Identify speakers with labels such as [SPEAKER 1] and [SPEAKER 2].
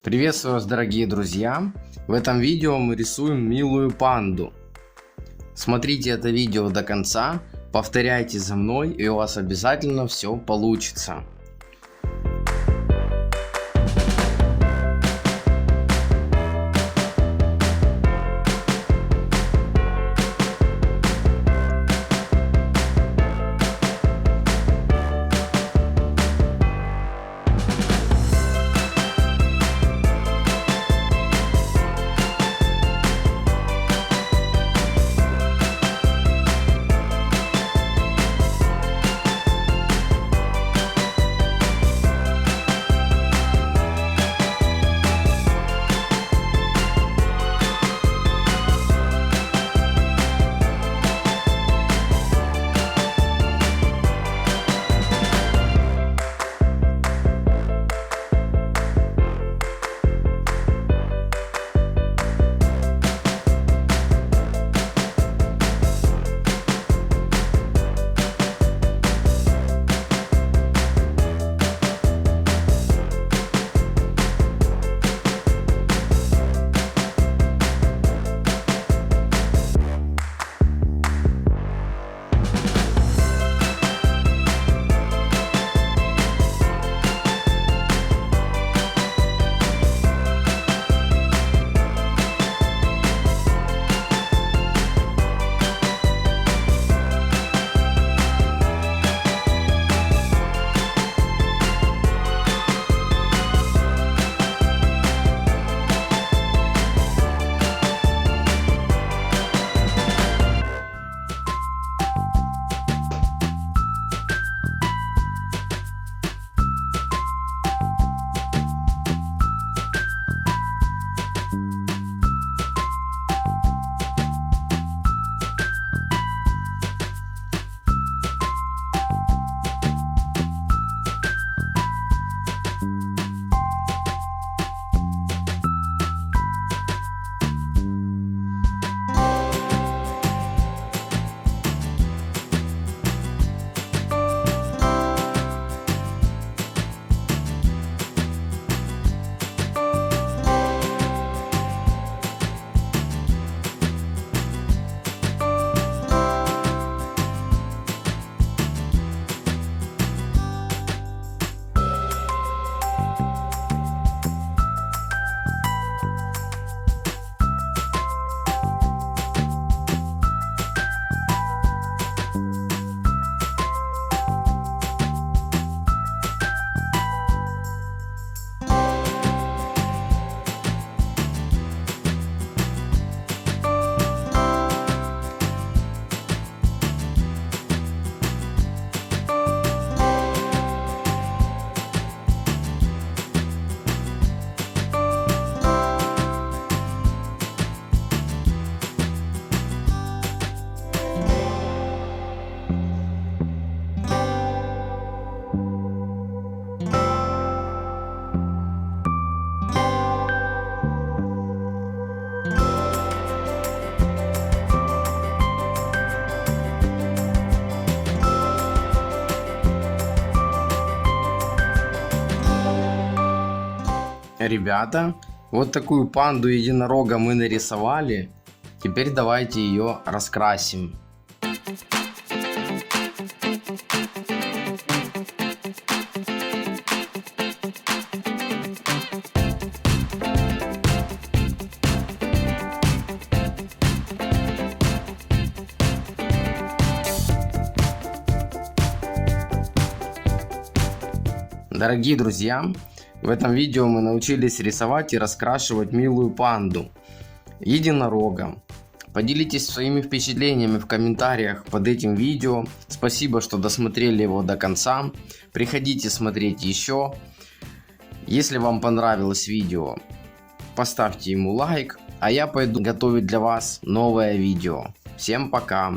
[SPEAKER 1] Приветствую вас, дорогие друзья! В этом видео мы рисуем милую панду. Смотрите это видео до конца, повторяйте за мной, и у вас обязательно все получится. Ребята, вот такую панду единорога мы нарисовали. Теперь давайте ее раскрасим. Дорогие друзья, в этом видео мы научились рисовать и раскрашивать милую панду, единорога. Поделитесь своими впечатлениями в комментариях под этим видео. Спасибо, что досмотрели его до конца. Приходите смотреть еще. Если вам понравилось видео, поставьте ему лайк, а я пойду готовить для вас новое видео. Всем пока!